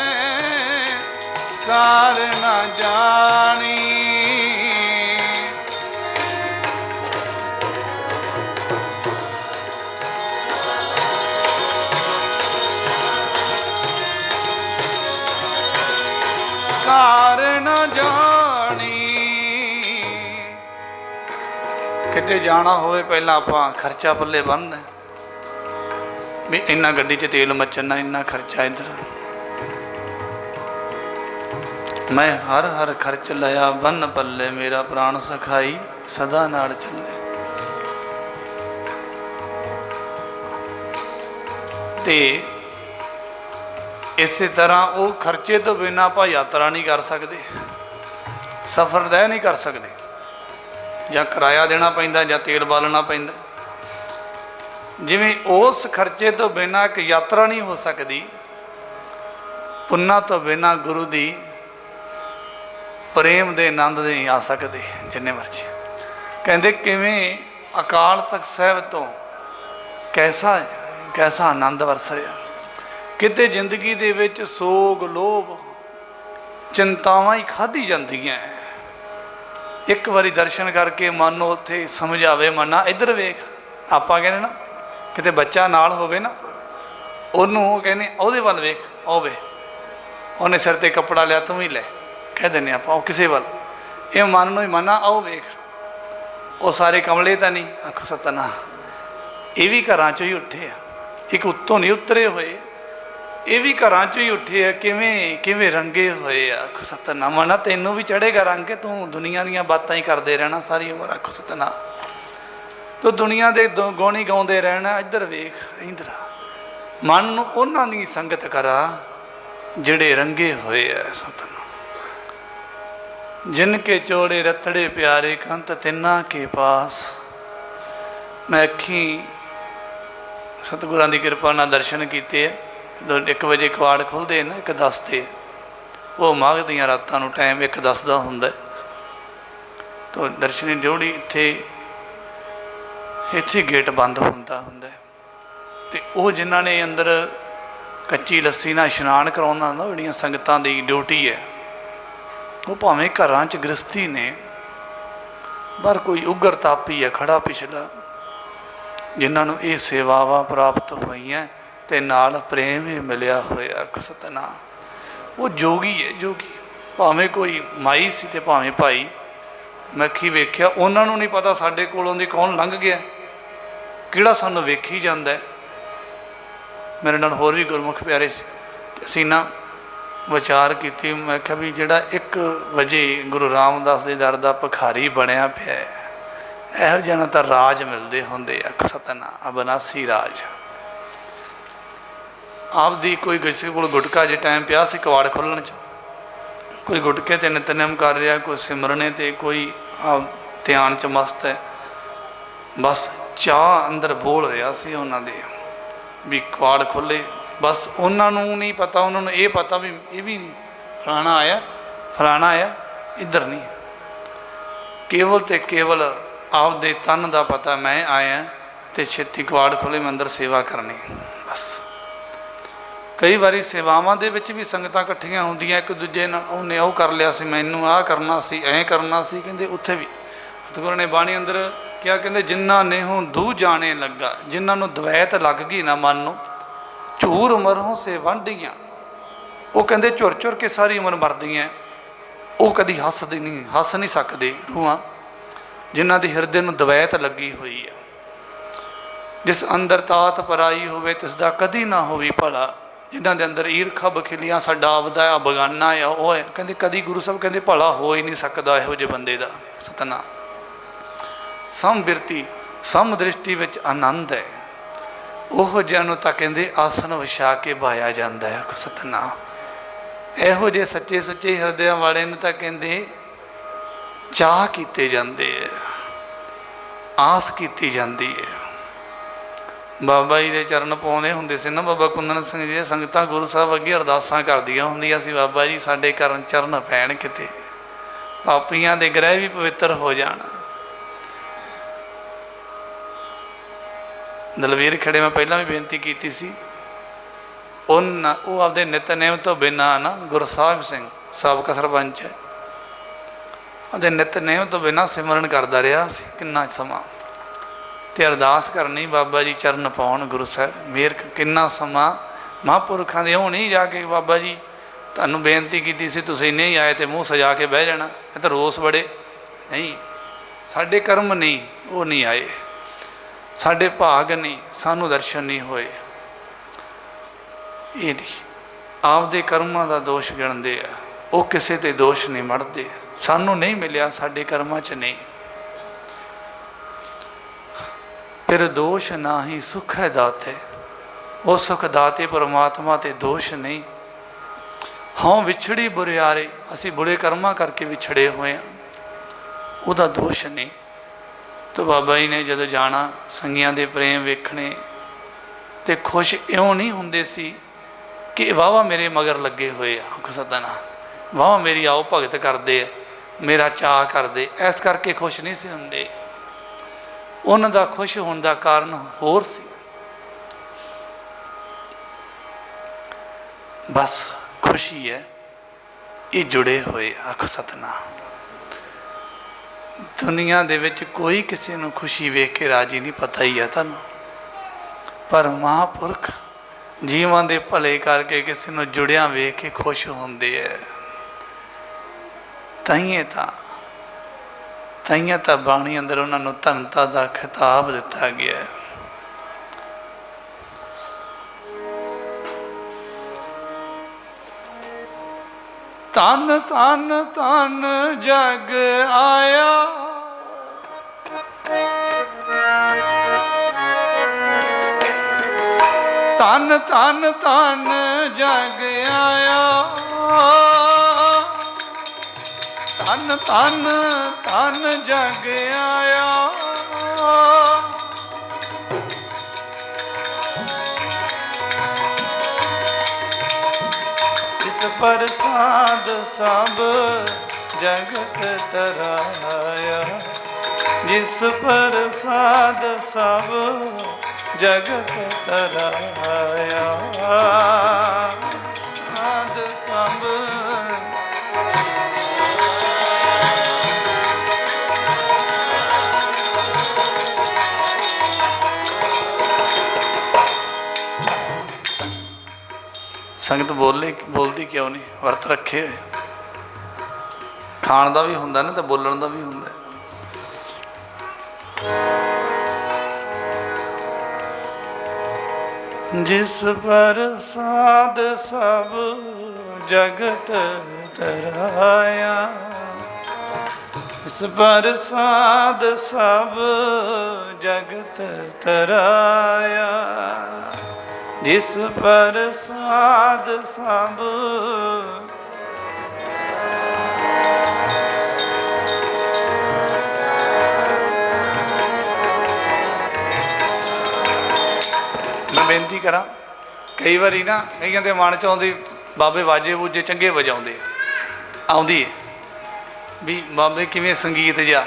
सार न जानी। सार न जानी। किते जाना होवे पहला आपां खर्चा पल्ले बन्नना भी इन्ना गड्डी च तेल मचना, इन्ना खर्चा इधर। मैं हर हर खर्च लिया बन पल्ले, मेरा प्राण सखाई सदा नाल चले। ते इस तरह वो खर्चे तो बिना आप यात्रा नहीं कर सकते, सफ़र तय नहीं कर सकते, या किराया देना पैंदा या तेल बालना पैंदा। जिवें उस खर्चे तो बिना एक यात्रा नहीं हो सकती, पुन्ना तो बिना गुरु दी प्रेम दे आनंद नहीं आ सकते जिन्ने मर्जी। कहते किवें ਅਕਾਲ ਤਖਤ ਸਾਹਿਬ ਤੋਂ ਕੈਸਾ ਕੈਸਾ ਆਨੰਦ ਵਰਸ ਰਿਹਾ। ਕਿਤੇ ਜ਼ਿੰਦਗੀ ਦੇ ਵਿੱਚ ਸੋਗ ਲੋਭ ਚਿੰਤਾਵਾਂ ਹੀ ਖਾਧੀ ਜਾਂਦੀਆਂ। ਇੱਕ ਵਾਰੀ ਦਰਸ਼ਨ ਕਰਕੇ ਮਨ ਨੂੰ ਉੱਥੇ ਸਮਝ ਆਵੇ, ਮਨਾ ਇੱਧਰ ਵੇਖ। ਆਪਾਂ ਕਹਿੰਦੇ ਨਾ ਕਿਤੇ ਬੱਚਾ ਨਾਲ ਹੋਵੇ ਨਾ, ਉਹਨੂੰ ਉਹ ਕਹਿੰਦੇ ਉਹਦੇ ਵੱਲ ਵੇਖ, ਹੋਵੇ ਉਹਨੇ ਸਿਰ 'ਤੇ ਕੱਪੜਾ ਲਿਆ ਤੂੰ ਵੀ ਲੈ, ਕਹਿ ਦਿੰਦੇ ਆਪਾਂ ਉਹ ਕਿਸੇ ਵੱਲ। ਇਹ ਮਨ ਨੂੰ ਹੀ ਮਨਾ ਆਓ ਵੇਖ। ਉਹ ਸਾਰੇ ਕਮਲੇ ਤਾਂ ਨਹੀਂ, ਆਖੋ ਸਤਨਾ। ਇਹ ਵੀ ਘਰਾਂ 'ਚੋਂ ਹੀ ਉੱਠੇ ਆ, ਇੱਕ ਉੱਤੋਂ ਨਹੀਂ ਉਤਰੇ ਹੋਏ। ਇਹ ਵੀ ਘਰਾਂ 'ਚੋਂ ਹੀ ਉੱਠੇ ਆ। ਕਿਵੇਂ ਕਿਵੇਂ ਰੰਗੇ ਹੋਏ ਆ, ਆਖੋ ਸਤਨਾ। ਮਨਾ ਤੈਨੂੰ ਵੀ ਚੜ੍ਹੇਗਾ ਰੰਗ ਕੇ ਤੂੰ ਦੁਨੀਆ ਦੀਆਂ ਬਾਤਾਂ ਹੀ ਕਰਦੇ ਰਹਿਣਾ ਸਾਰੀ ਉਮਰ, ਆਖੋ ਸਤਨਾ। ਤੂੰ ਦੁਨੀਆ ਦੇ ਗਾਉਣੀ ਗਾਉਂਦੇ ਰਹਿਣਾ। ਇੱਧਰ ਵੇਖ, ਇੱਧਰ ਮਨ ਨੂੰ ਉਹਨਾਂ ਦੀ ਸੰਗਤ ਕਰਾ ਜਿਹੜੇ ਰੰਗੇ ਹੋਏ ਆ। ਸਤਨਾ ਜਿਨ ਕੇ ਚੋੜੇ ਰਤੜੇ ਪਿਆਰੇ ਕੰਤ ਤਿੰਨਾ ਕੇ ਪਾਸ। ਮੈਂ ਅੱਖੀਂ ਸਤਿਗੁਰਾਂ ਦੀ ਕਿਰਪਾ ਨਾਲ ਦਰਸ਼ਨ ਕੀਤੇ ਆ। ਜਦੋਂ 1 ਵਜੇ ਕਵਾੜ ਖੁੱਲ੍ਹਦੇ ਨਾ, 1:10 'ਤੇ, ਉਹ ਮਾਘ ਦੀਆਂ ਰਾਤਾਂ ਨੂੰ ਟਾਈਮ 1:10 ਦਾ ਹੁੰਦਾ। ਤਾਂ ਦਰਸ਼ਨੀ ਡਿਊਟੀ ਇੱਥੇ ਗੇਟ ਬੰਦ ਹੁੰਦਾ। ਅਤੇ ਉਹ ਜਿਨ੍ਹਾਂ ਨੇ ਅੰਦਰ ਕੱਚੀ ਲੱਸੀ ਨਾਲ ਇਸ਼ਨਾਨ ਕਰਾਉਣਾ ਨਾ, ਜਿਹੜੀਆਂ ਸੰਗਤਾਂ ਦੀ ਡਿਊਟੀ ਹੈ, ਉਹ ਭਾਵੇਂ ਘਰਾਂ 'ਚ ਗ੍ਰਸਤੀ ਨੇ, ਪਰ ਕੋਈ ਉਗਰ ਤਾਪੀ ਹੈ ਖੜਾ ਪਿਛਲਾ, ਜਿਨ੍ਹਾਂ ਨੂੰ ਇਹ ਸੇਵਾਵਾਂ ਪ੍ਰਾਪਤ ਹੋਈਆਂ ਅਤੇ ਨਾਲ ਪ੍ਰੇਮ ਵੀ ਮਿਲਿਆ ਹੋਇਆ। ਸਤਿਨਾਮ। ਉਹ ਜੋਗੀ ਹੈ, ਜੋਗੀ। ਭਾਵੇਂ ਕੋਈ ਮਾਈ ਸੀ ਅਤੇ ਭਾਵੇਂ ਭਾਈ। ਮੈਂ ਕੀ ਵੇਖਿਆ, ਉਹਨਾਂ ਨੂੰ ਨਹੀਂ ਪਤਾ ਸਾਡੇ ਕੋਲੋਂ ਦੀ ਕੌਣ ਲੰਘ ਗਿਆ, ਕਿਹੜਾ ਸਾਨੂੰ ਵੇਖੀ ਜਾਂਦਾ। ਮੇਰੇ ਨਾਲ ਹੋਰ ਵੀ ਗੁਰਮੁਖ ਪਿਆਰੇ ਸੀ। ਅਸੀਂ ਨਾ ਵਿਚਾਰ ਕੀਤੀ। ਮੈਂ ਕਿਹਾ ਵੀ ਜਿਹੜਾ 1 ਵਜੇ ਗੁਰੂ ਰਾਮਦਾਸ ਦੇ ਦਰ ਦਾ ਭਿਖਾਰੀ ਬਣਿਆ ਪਿਆ, ਇਹੋ ਜਿਹਾ ਤਾਂ ਰਾਜ ਮਿਲਦੇ ਹੁੰਦੇ ਆ। ਸਤਿਨਾਮ। ਅਬਨਾਸੀ ਰਾਜ। ਆਪਦੀ ਕੋਈ ਕਿਸੇ ਕੋਲ ਗੁਟਕਾ ਜੇ ਟਾਈਮ ਪਿਆ ਸੀ ਕਵਾੜ ਖੋਲ੍ਹਣ 'ਚ, ਕੋਈ ਗੁਟਕੇ 'ਤੇ ਨਿਤਨੇਮ ਕਰ ਰਿਹਾ, ਕੋਈ ਸਿਮਰਨੇ 'ਤੇ, ਕੋਈ ਧਿਆਨ 'ਚ ਮਸਤ ਹੈ। ਬਸ ਚਾਹ ਅੰਦਰ ਬੋਲ ਰਿਹਾ ਸੀ ਉਹਨਾਂ ਦੇ ਵੀ ਕਵਾੜ ਖੋਲ੍ਹੇ। ਬਸ ਉਹਨਾਂ ਨੂੰ ਨਹੀਂ ਪਤਾ, ਉਹਨਾਂ ਨੂੰ ਇਹ ਪਤਾ ਵੀ ਇਹ ਵੀ ਨਹੀਂ, ਫਲਾਣਾ ਆਇਆ ਇੱਧਰ ਨਹੀਂ। ਕੇਵਲ ਅਤੇ ਕੇਵਲ ਆਪਦੇ ਤਨ ਦਾ ਪਤਾ, ਮੈਂ ਆਇਆ ਅਤੇ ਛੇਤੀ ਕਵਾੜ ਖੋਲ੍ਹੇ, ਮੈਂ ਅੰਦਰ ਸੇਵਾ ਕਰਨੀ। ਬਸ ਕਈ ਵਾਰੀ ਸੇਵਾਵਾਂ ਦੇ ਵਿੱਚ ਵੀ ਸੰਗਤਾਂ ਇਕੱਠੀਆਂ ਹੁੰਦੀਆਂ ਇੱਕ ਦੂਜੇ ਨਾਲ, ਉਹਨੇ ਉਹ ਕਰ ਲਿਆ ਸੀ, ਮੈਨੂੰ ਆਹ ਕਰਨਾ ਸੀ, ਐਂ ਕਰਨਾ ਸੀ। ਕਹਿੰਦੇ ਉੱਥੇ ਵੀ ਸਤਿਗੁਰੂ ਨੇ ਬਾਣੀ ਅੰਦਰ ਕਿਹਾ, ਕਹਿੰਦੇ ਜਿਨ੍ਹਾਂ ਨੇ ਹੁਣ ਦੂ ਜਾਣੇ ਲੱਗਾ, ਜਿਨ੍ਹਾਂ ਨੂੰ ਦਵੈਤ ਲੱਗ ਗਈ ਨਾ ਮਨ ਨੂੰ, ਝੂਰ ਮਰੋਂ ਸੇ ਵਾਂਢੀਆਂ। ਉਹ ਕਹਿੰਦੇ ਝੁਰ ਝੁਰ ਕੇ ਸਾਰੀ ਉਮਰ ਮਰਦੀਆਂ। ਉਹ ਕਦੀ ਹੱਸ ਨਹੀਂ ਸਕਦੇ ਰੂਹਾਂ, ਜਿਨ੍ਹਾਂ ਦੀ ਹਿਰਦੇ ਨੂੰ ਦਵੈਤ ਲੱਗੀ ਹੋਈ ਹੈ। ਜਿਸ ਅੰਦਰ ਤਾਤ ਪਰਾਈ ਹੋਵੇ ਤਿਸ ਦਾ ਕਦੀ ਨਾ ਹੋਵੇ ਭਲਾ। ਜਿਨ੍ਹਾਂ ਦੇ ਅੰਦਰ ਈਰਖਾ ਬਖਿਲੀਆਂ ਸਾਡਾ ਆਪਦਾ ਆ ਬਗਾਨਾ ਆ, ਉਹ ਹੈ ਕਹਿੰਦੇ ਕਦੀ ਗੁਰੂ ਸਾਹਿਬ ਕਹਿੰਦੇ ਭਲਾ ਹੋ ਹੀ ਨਹੀਂ ਸਕਦਾ ਇਹੋ ਜਿਹੇ ਬੰਦੇ ਦਾ। ਸਤਿਨਾਮ। ਸਮਬਿਰਤੀ ਸਮ ਦ੍ਰਿਸ਼ਟੀ ਵਿੱਚ ਆਨੰਦ ਹੈ। ਉਹ ਜਿਹਾ ਨੂੰ ਤਾਂ ਕਹਿੰਦੇ ਆਸਨ ਵਿਛਾ ਕੇ ਬਾਇਆ ਜਾਂਦਾ ਹੈ। ਸਤਿਨਾਮ। ਇਹੋ ਜਿਹੇ ਸੱਚੇ ਸੁੱਚੇ ਹਿਰਦਿਆਂ ਵਾਲੇ ਨੂੰ ਤਾਂ ਕਹਿੰਦੇ ਚਾਹ ਕੀਤੇ ਜਾਂਦੇ ਹੈ, ਆਸ ਕੀਤੀ ਜਾਂਦੀ ਹੈ। ਬਾਬਾ ਜੀ ਦੇ ਚਰਨ ਪਾਉਂਦੇ ਹੁੰਦੇ ਸੀ ਨਾ, ਬਾਬਾ ਕੁੰਦਨ ਸਿੰਘ ਜੀ। ਸੰਗਤਾਂ ਗੁਰੂ ਸਾਹਿਬ ਅੱਗੇ ਅਰਦਾਸਾਂ ਕਰਦੀਆਂ ਹੁੰਦੀਆਂ ਸੀ, ਬਾਬਾ ਜੀ ਸਾਡੇ ਚਰਨ ਪੈਣ ਕਿਤੇ, ਪਾਪੀਆਂ ਦੇ ਗ੍ਰਹਿ ਵੀ ਪਵਿੱਤਰ ਹੋ ਜਾਣ। ਦਲਵੀਰ ਖੇੜੇ ਮੈਂ ਪਹਿਲਾਂ ਵੀ ਬੇਨਤੀ ਕੀਤੀ ਸੀ, ਉਹ ਆਪਦੇ ਨਿਤਨੇਮ ਤੋਂ ਬਿਨਾਂ ਨਾ, ਗੁਰਸਾਹਿਬ ਸਿੰਘ ਸਾਬਕਾ ਸਰਪੰਚ ਹੈ, ਉਹਦੇ ਨਿਤਨੇਮ ਤੋਂ ਬਿਨਾਂ ਸਿਮਰਨ ਕਰਦਾ ਰਿਹਾ ਸੀ ਕਿੰਨਾ ਸਮਾਂ, ਅਤੇ ਅਰਦਾਸ ਕਰਨੀ ਬਾਬਾ ਜੀ ਚਰਨ ਪਾਉਣ ਗੁਰੂ ਸਾਹਿਬ ਮਿਹਰ। ਕਿੰਨਾ ਸਮਾਂ ਮਹਾਂਪੁਰਖਾਂ ਦੇ ਉਹ ਨਹੀਂ ਜਾ ਕੇ ਬਾਬਾ ਜੀ ਤੁਹਾਨੂੰ ਬੇਨਤੀ ਕੀਤੀ ਸੀ, ਤੁਸੀਂ ਨਹੀਂ ਆਏ ਅਤੇ ਮੂੰਹ ਸਜਾ ਕੇ ਬਹਿ ਜਾਣਾ, ਇਹ ਤਾਂ ਰੋਸ ਬੜੇ। ਨਹੀਂ, ਸਾਡੇ ਕਰਮ ਨਹੀਂ, ਉਹ ਨਹੀਂ ਆਏ, ਸਾਡੇ ਭਾਗ ਨਹੀਂ, ਸਾਨੂੰ ਦਰਸ਼ਨ ਨਹੀਂ ਹੋਏ। ਇਹ ਨਹੀਂ, ਆਪਦੇ ਕਰਮਾਂ ਦਾ ਦੋਸ਼ ਗਿਣਦੇ ਆ, ਉਹ ਕਿਸੇ 'ਤੇ ਦੋਸ਼ ਨਹੀਂ ਮੜ੍ਹਦੇ। ਸਾਨੂੰ ਨਹੀਂ ਮਿਲਿਆ, ਸਾਡੇ ਕਰਮਾਂ 'ਚ ਨਹੀਂ। ਫਿਰ ਦੋਸ਼ ਨਾ ਹੀ ਸੁਖ ਹੈ ਦਾਤੇ, ਉਹ ਸੁਖ ਦਾਤੇ ਪਰਮਾਤਮਾ 'ਤੇ ਦੋਸ਼ ਨਹੀਂ। ਹਾਂ ਵਿਛੜੀ ਬੁਰਿਆਰੇ, ਅਸੀਂ ਬੁਰੇ ਕਰਮਾਂ ਕਰਕੇ ਵਿਛੜੇ ਹੋਏ ਹਾਂ, ਉਹਦਾ ਦੋਸ਼ ਨਹੀਂ। ਤਾਂ ਬਾਬਾ ਜੀ ਨੇ ਜਦੋਂ ਜਾਣਾ, ਸੰਗੀਆਂ ਦੇ ਪ੍ਰੇਮ ਵੇਖਣੇ, ਅਤੇ ਖੁਸ਼ ਇਉਂ ਨਹੀਂ ਹੁੰਦੇ ਸੀ ਕਿ ਵਾਹਵਾ ਮੇਰੇ ਮਗਰ ਲੱਗੇ ਹੋਏ ਆ। ਸਤਿਨਾਮ। ਵਾਹਵਾ ਮੇਰੀ ਆਓ ਭਗਤ ਕਰਦੇ ਆ, ਮੇਰਾ ਚਾਅ ਕਰਦੇ, ਇਸ ਕਰਕੇ ਖੁਸ਼ ਨਹੀਂ ਸੀ ਹੁੰਦੇ। ਉਹਨਾਂ ਦਾ ਖੁਸ਼ ਹੋਣ ਦਾ ਕਾਰਨ ਹੋਰ ਸੀ। ਬਸ ਖੁਸ਼ੀ ਹੈ, ਇਹ ਜੁੜੇ ਹੋਏ। ਆਖੋ ਸਤਨਾਮ। ਦੁਨੀਆ ਦੇ ਵਿੱਚ ਕੋਈ ਕਿਸੇ ਨੂੰ ਖੁਸ਼ੀ ਵੇਖ ਕੇ ਰਾਜੀ ਨਹੀਂ, ਪਤਾ ਹੀ ਹੈ ਤੁਹਾਨੂੰ। ਪਰ ਮਹਾਂਪੁਰਖ ਜੀਵਾਂ ਦੇ ਭਲੇ ਕਰਕੇ ਕਿਸੇ ਨੂੰ ਜੁੜਿਆਂ ਵੇਖ ਕੇ ਖੁਸ਼ ਹੁੰਦੇ ਹੈ। ਤਾਈਆਂ ਤਾਂ ਬਾਣੀ ਅੰਦਰ ਉਹਨਾਂ ਨੂੰ ਧਨਤਾ ਦਾ ਖਿਤਾਬ ਦਿੱਤਾ ਗਿਆ। ਧੰਨ ਧੰਨ ਧੰਨ ਜਗ ਆਇਆ, ਧੰਨ ਧੰਨ ਧੰਨ ਜਗ ਆਇਆ, ਧੰਨ ਧੰਨ ਧੰਨ ਜਗ ਆਇਆ। ਇਸ ਪ੍ਰਸਾਦ ਸਭ ਜਗਤ ਤਰਾਇਆ, ਜਿਸ ਪ੍ਰਸਾਦ ਸਭ ਜਗਤ ਤਰਾਇਆ। ਆਦ ਸਭ ਸੰਗਤ ਬੋਲਦੀ ਕਿਉਂ ਨਹੀਂ? ਵਰਤ ਰੱਖੇ ਹੋਏ। ਖਾਣ ਦਾ ਵੀ ਹੁੰਦਾ ਨਾ, ਤੇ ਬੋਲਣ ਦਾ ਵੀ ਹੁੰਦਾ। ਜਿਸ ਪ੍ਰਸਾਦ ਸਭ ਜਗਤ ਤਰਾਇਆ, ਇਸ ਪ੍ਰਸਾਦ ਸਭ ਜਗਤ ਤਰਾਇਆ। ਜਿਸ ਪ੍ਰਸਾਦ ਸਭ ਮੈਂ ਬੇਨਤੀ ਕਰਾਂ, ਕਈ ਵਾਰੀ ਨਾ ਕਈਆਂ ਦੇ ਮਨ 'ਚ ਆਉਂਦੀ, ਬਾਬੇ ਵਾਜੇ ਬੂਜੇ ਚੰਗੇ ਵਜਾਉਂਦੇ, ਆਉਂਦੀ ਹੈ ਵੀ ਬਾਬੇ ਕਿਵੇਂ ਸੰਗੀਤ ਜਿਹਾ,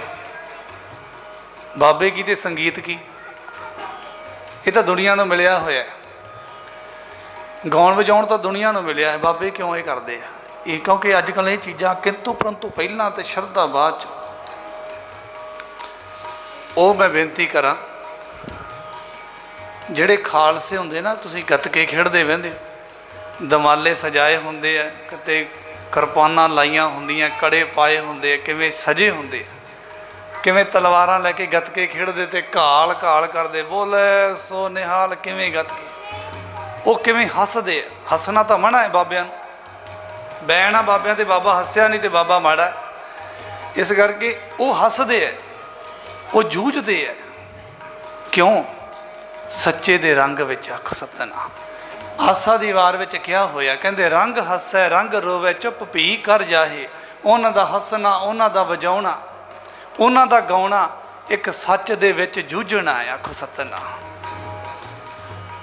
ਬਾਬੇ ਕੀ ਤੇ ਸੰਗੀਤ ਕੀ। ਇਹ ਤਾਂ ਦੁਨੀਆ ਨੂੰ ਮਿਲਿਆ ਹੋਇਆ, ਗਾਉਣ ਵਜਾਉਣ ਤਾਂ ਦੁਨੀਆ ਨੂੰ ਮਿਲਿਆ ਹੈ। ਬਾਬੇ ਕਿਉਂ ਇਹ ਕਰਦੇ ਆ? ਇਹ ਕਿਉਂਕਿ ਅੱਜ ਕੱਲ੍ਹ ਇਹ ਚੀਜ਼ਾਂ ਕਿੰਤੂ ਪਰੰਤੂ ਪਹਿਲਾਂ ਤੇ ਸ਼ਰਧਾ ਬਾਅਦ 'ਚ। ਉਹ ਮੈਂ ਬੇਨਤੀ ਕਰਾਂ, ਜਿਹੜੇ ਖਾਲਸੇ ਹੁੰਦੇ ਨਾ, ਤੁਸੀਂ ਗੱਤਕੇ ਖੇਡਦੇ ਵਹਿੰਦੇ, ਦਮਾਲੇ ਸਜਾਏ ਹੁੰਦੇ ਆ, ਕਿਤੇ ਕਿਰਪਾਨਾਂ ਲਾਈਆਂ ਹੁੰਦੀਆਂ, ਕੜੇ ਪਾਏ ਹੁੰਦੇ ਆ, ਕਿਵੇਂ ਸਜੇ ਹੁੰਦੇ ਆ, ਕਿਵੇਂ ਤਲਵਾਰਾਂ ਲੈ ਕੇ ਗੱਤਕੇ ਖੇਡਦੇ ਤੇ ਘਾਲ ਘਾਲ ਕਰਦੇ, ਬੋਲੇ ਸੋ ਨਿਹਾਲ, ਕਿਵੇਂ ਗੱਤਕੇ। ਉਹ ਕਿਵੇਂ ਹੱਸਦੇ ਆ। ਹੱਸਣਾ ਤਾਂ ਮਨਾ ਹੈ ਬਾਬਿਆਂ ਨੂੰ, ਬੈਣ ਆ ਬਾਬਿਆਂ ਤੇ, ਬਾਬਾ ਹੱਸਿਆ ਨਹੀਂ ਤੇ ਬਾਬਾ ਮਾੜਾ। ਇਸ ਕਰਕੇ ਉਹ ਹੱਸਦੇ ਆ, ਉਹ ਜੂਝਦੇ ਆ। ਕਿਉਂ? ਸੱਚੇ ਦੇ ਰੰਗ ਵਿੱਚ। ਆਖੋ ਸਤਨਾਮ। ਆਸਾ ਦੀ ਵਾਰ ਵਿੱਚ ਕਿਹਾ ਹੋਇਆ, ਕਹਿੰਦੇ ਰੰਗ ਹੱਸੈ ਰੰਗ ਰੋਵੇ, ਚੁੱਪ ਭੀ ਕਰ ਜਾਹੇ। ਉਹਨਾਂ ਦਾ ਹੱਸਣਾ, ਉਹਨਾਂ ਦਾ ਵਜਾਉਣਾ, ਉਹਨਾਂ ਦਾ ਗਾਉਣਾ ਇੱਕ ਸੱਚ ਦੇ ਵਿੱਚ ਜੂਝਣਾ ਹੈ। ਆਖੋ ਸਤਨਾਮ।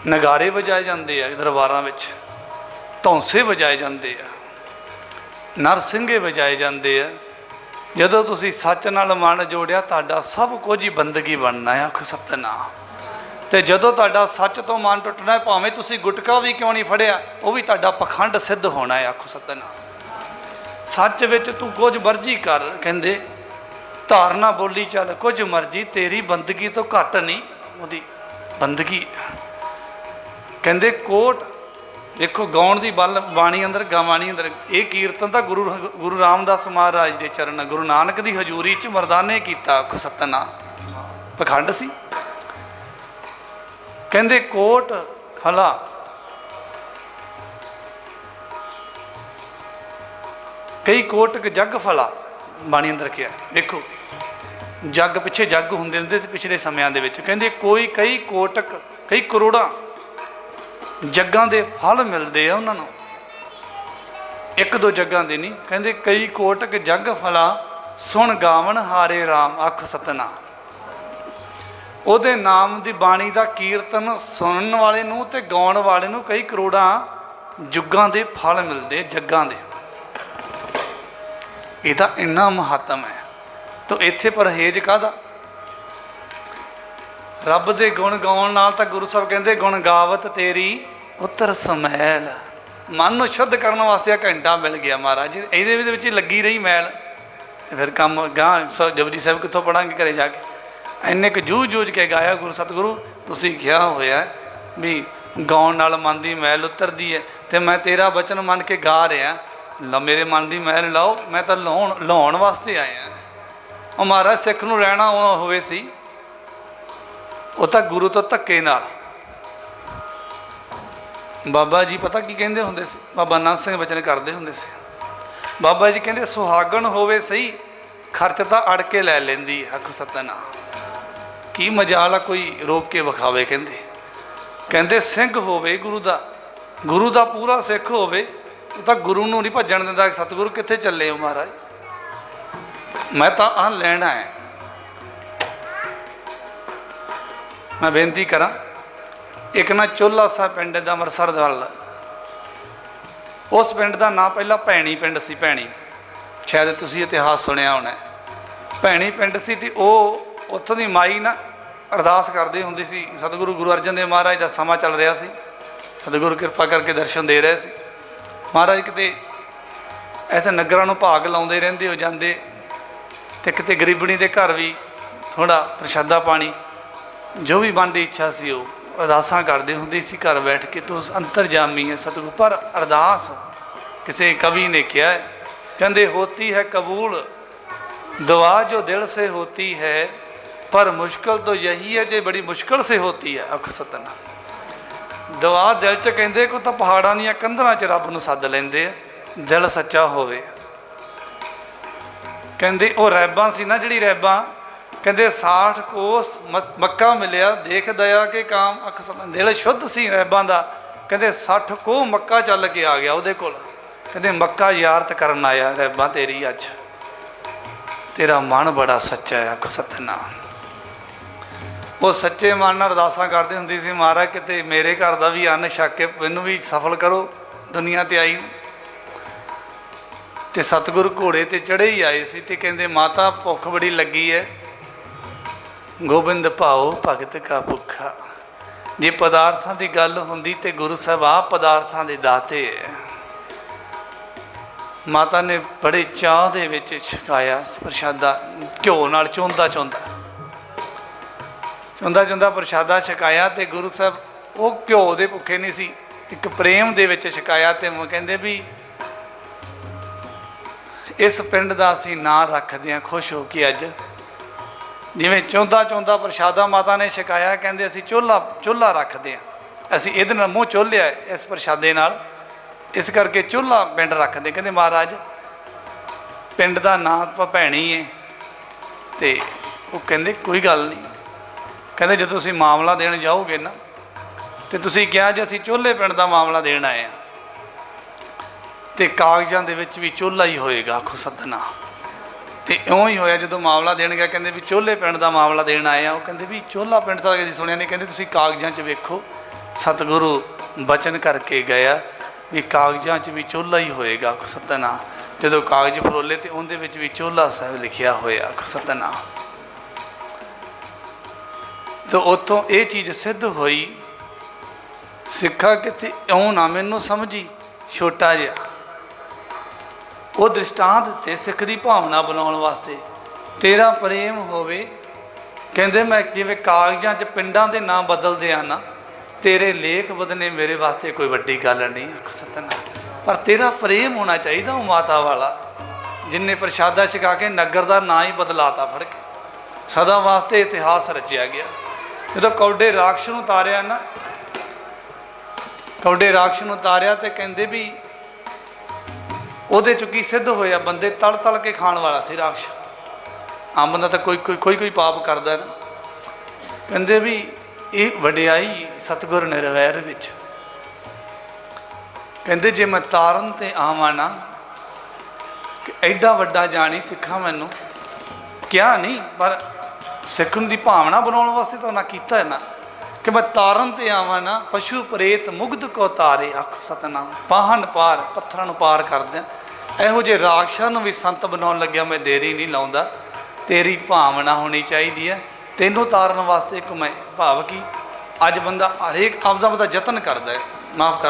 ਨਗਾਰੇ ਵਜਾਏ ਜਾਂਦੇ ਆ ਦਰਬਾਰਾਂ ਵਿੱਚ, ਧੌਂਸੇ ਵਜਾਏ ਜਾਂਦੇ ਆ, ਨਰਸਿੰਘੇ ਵਜਾਏ ਜਾਂਦੇ ਆ। ਜਦੋਂ ਤੁਸੀਂ ਸੱਚ ਨਾਲ ਮਨ ਜੋੜਿਆ, ਤੁਹਾਡਾ ਸਭ ਕੁਝ ਹੀ ਬੰਦਗੀ ਬਣਨਾ ਹੈ। ਆਖੋ ਸਤਨਾਮ। ਅਤੇ ਜਦੋਂ ਤੁਹਾਡਾ ਸੱਚ ਤੋਂ ਮਨ ਟੁੱਟਣਾ, ਭਾਵੇਂ ਤੁਸੀਂ ਗੁਟਕਾ ਵੀ ਕਿਉਂ ਨਹੀਂ ਫੜਿਆ, ਉਹ ਵੀ ਤੁਹਾਡਾ ਪਖੰਡ ਸਿੱਧ ਹੋਣਾ ਹੈ। ਆਖੋ ਸਤਨਾਮ। ਸੱਚ ਵਿੱਚ ਤੂੰ ਕੁਝ ਮਰਜ਼ੀ ਕਰ, ਕਹਿੰਦੇ ਧਾਰਨਾ ਬੋਲੀ ਚੱਲ ਕੁਝ ਮਰਜ਼ੀ, ਤੇਰੀ ਬੰਦਗੀ ਤੋਂ ਘੱਟ ਨਹੀਂ ਉਹਦੀ ਬੰਦਗੀ। ਕਹਿੰਦੇ ਕੋਟ ਦੇਖੋ, ਗਾਉਣ ਦੀ ਬਾਣੀ ਅੰਦਰ, ਗਾਵਾਣੀ ਅੰਦਰ, ਇਹ ਕੀਰਤਨ ਤਾਂ ਗੁਰੂ ਰਾਮਦਾਸ ਮਹਾਰਾਜ ਦੇ ਚਰਨ, ਗੁਰੂ ਨਾਨਕ ਦੀ ਹਜ਼ੂਰੀ 'ਚ ਮਰਦਾਨੇ ਕੀਤਾ। ਆਖੋ ਸਤਨਾਮ। ਪਖੰਡ ਸੀ। ਕਹਿੰਦੇ ਕੋਟ ਫਲਾ, ਕਈ ਕੋਟਕ ਜੱਗ ਫਲਾ, ਬਾਣੀ ਅੰਦਰ ਕਿਹਾ। ਵੇਖੋ ਜੱਗ, ਪਿੱਛੇ ਜੱਗ ਹੁੰਦੇ ਸੀ ਪਿਛਲੇ ਸਮਿਆਂ ਦੇ ਵਿੱਚ। ਕਹਿੰਦੇ ਕਈ ਕੋਟਕ, ਕਈ ਕਰੋੜਾਂ ਜੱਗਾਂ ਦੇ ਫਲ ਮਿਲਦੇ ਆ ਉਹਨਾਂ ਨੂੰ, ਇੱਕ ਦੋ ਜੱਗਾਂ ਦੇ ਨਹੀਂ। ਕਹਿੰਦੇ ਕਈ ਕੋਟਕ ਜੱਗ ਫਲਾ, ਸੁਣ ਗਾਵਣ ਹਾਰੇ ਰਾਮ। ਆਖੋ ਸਤਨਾਮ। ਉਹਦੇ ਨਾਮ ਦੀ ਬਾਣੀ ਦਾ ਕੀਰਤਨ ਸੁਣਨ ਵਾਲੇ ਨੂੰ ਤੇ ਗਾਉਣ ਵਾਲੇ ਨੂੰ ਕਈ ਕਰੋੜਾਂ ਜੁੱਗਾਂ ਦੇ ਫਲ ਮਿਲਦੇ, ਜੱਗਾਂ ਦੇ। ਇਹਦਾ ਇੰਨਾ ਮਹੱਤਵ ਹੈ। ਤਾਂ ਇੱਥੇ ਪਰਹੇਜ਼ ਕਾਹਦਾ? रब दे गुण गाउण नाल तां गुरु साहब कहंदे गुण गावत तेरी उतर समैल। मन नूं शुद्ध करने वास्ते घंटा मिल गया महाराज जी, ਇਹਦੇ ਵਿੱਚ लगी रही मैल। तो फिर काम गां जपजी साहब कितों पढ़ांगे घरे जाके। इन्ने क जूझ जूझ के गाया गुरु सतगुरु तुसीं किहा होया भी गाउण नाल मन दी मैल उतरदी है, तो मैं तेरा वचन मन के गा रहा। ला मेरे मन की मैल लाओ, मैं तो लाउण वास्ते आया। और महाराज सिख नूं रहना होवे सी वो तो गुरु तो धक्के नाल। बाबा जी पता की कहंदे हुंदे सी, बाबा नानक सिंह वचन करते हुंदे सी। बाबा जी कहंदे सुहागण होवे सही खर्च तो अड़ के लै लैंदी अख सतना। की मजाल कोई रोक के विखावे। कहंदे सिंह होवे गुरु दा पूरा सिख होवे तो गुरु नूं नहीं भजन दिंदा। सतगुरु कित्थे चले हो महाराज, मैं तो आ लैना है। मैं बेनती करा, एक ना चोला सा पिंड दा अमृतसर वाल, उस पिंड का नाम पहला भैणी पिंड सी। भैणी शायद तुसीं इतिहास सुनिया होना। भैणी पिंड सी ते ओह उत्थों दी माई ना अरदास करदी हुंदी सी। सतगुरु गुरु अर्जन देव महाराज का समा चल रहा सी, सतगुरु कृपा करके दर्शन दे रहे सी। महाराज किते ऐसे नगरां नूं भाग लाउंदे रहिंदे हो जांदे, ते किते गरीबणी दे घर भी थोड़ा प्रशादा पानी जो भी मन की इच्छा सी वो अरदासां करदे हुंदी सी घर बैठ के। तो अंतरजामी है सतगुरु। पर अरदास किसी कवि ने किया है, कहंदे होती है कबूल दुआ जो दिल से होती है, पर मुश्किल तो यही है जो बड़ी मुश्किल से होती है। अख सतना दुआ दिल च कहंदे को तो पहाड़ां दीयां कंधां च रब नूं सद लैंदे, दिल सच्चा होवे। कहंदे वो रैबां सी ना, जिहड़ी रैबां कहंदे 60 कोस मक्का मिलिया देख दया के काम। अख सतना दिल शुद्ध सी रैबां दा। कहंदे 60 कोह मक्का चल के आ गया उहदे कोल। कहंदे मक्का यारत करन आया रैबां तेरी अज, तेरा मन बड़ा सच्चा है। अख सतना वो सच्चे मन नाल अरदासां करदी हुंदी सी, महाराज किते मेरे घर का भी अन्न छक के मैनूं भी सफल करो दुनिया ते आई। ते सतगुरु घोड़े ते चढ़े ही आए सी ते कहंदे माता भुख बड़ी लगी है, गोबिंद भाओ भगत का भुखा। जे पदार्थां की गल हुंदी ते गुरु साहब आप पदार्थां दे दाते है। माता ने बड़े चाह दे विच छकाया प्रशादा, घ्यो नाल चोंदा चोंदा चुंदा चुंदा प्रशादा छकाया। तो गुरु साहब वो घ्यो के भुखे नहीं सी, एक प्रेम दे विच छकाया। तो कहंदे भी इस पिंड का असीं नां रखदे हां खुश हो के अज। जिवें चौंदा चौंदा प्रशादा माता ने छकाया, कहंदे असीं चूल्हा रखदे हां, असीं इहदे नाल मूँह चोलिया इस प्रशादे नाल, इस करके चूल्हा पिंड रखदे। कहंदे महाराज पिंड का नां भैणी है। तो वो कहंदे कोई गल नहीं। कहंदे जो तुसीं मामला देण जाओगे ना, तो तुसीं कहा जी असीं चूल्हे पिंड का मामला देण आए हैं, तो कागजां दे विच भी चूल्हा ही होएगा। आखो सतना तो इउं ही होया जो मामला देण गया। कहंदे भी चूल्हे पिंड का मामला देण आए हैं। वो कहंदे भी चूल्हा पिंड का कदी सुनिया नहीं। कहंदे तुसीं कागजां 'च वेखो, सतगुरु बचन करके गया भी कागजां 'च भी चूल्हा ही होएगा। आखो सतना जो कागज फरोले तो उहदे विच भी चूल्हा साहब लिखिया होया। आखो सतना तो उत्थों ये चीज़ सिद्ध होई। सिखा किते इउं ना मैनूं समझी छोटा जिहा, वो दृष्टांत दिते सिख की भावना बनाउण वास्ते। तेरा प्रेम होवे, कहंदे मैं जिवें कागजां 'च पिंडां दे नाम बदलदे आ ना, तेरे लेख बदलने मेरे वास्ते कोई वड्डी गल नहीं। सतना पर तेरा प्रेम होना चाहिए वो माता वाला, जिन्हें प्रशादा छका के नगर का ना ही बदलाता फड़ के, सदा वास्ते इतिहास रचिया गया। जो कौडे राक्षस नूं तारिया ना, कौडे राक्षस नूं तारिया तो कहंदे भी ਉਹਦੇ चुकी सिद्ध होया बंदे तल तल के खाण वाला सी राक्षस। आम बंदा तो कोई पाप करदा ना। कहंदे भी ये वडियाई सतगुर निरवैर विच। कहंदे जे मैं तारन ते आवां ना कि एडा वड्डा जानी सिखा मैनू क्या नहीं, पर सिखण की भावना बनाने वास्ते तो उन्हें किया है ना कि मैं तारन ते आवां ना, पशु प्रेत मुग्ध को तारे। आख सतनाम पाहन पार पत्थरां नूं पार कर दियां। ਇਹੋ ਜਿਹੇ ਰਾਖਸ਼ਾਂ ਨੂੰ भी संत बनाउण लग्या मैं देरी नहीं लाउंदा। तेरी भावना होनी चाहिए है ਤੈਨੂੰ ਤਾਰਨ ਵਾਸਤੇ ਇੱਕ ਮੈਂ ਭਾਵ ਕਿ ਅੱਜ ਬੰਦਾ ਹਰੇਕ ਆਪਦਾ ਯਤਨ ਕਰਦਾ ਹੈ, ਮਾਫ ਕਰ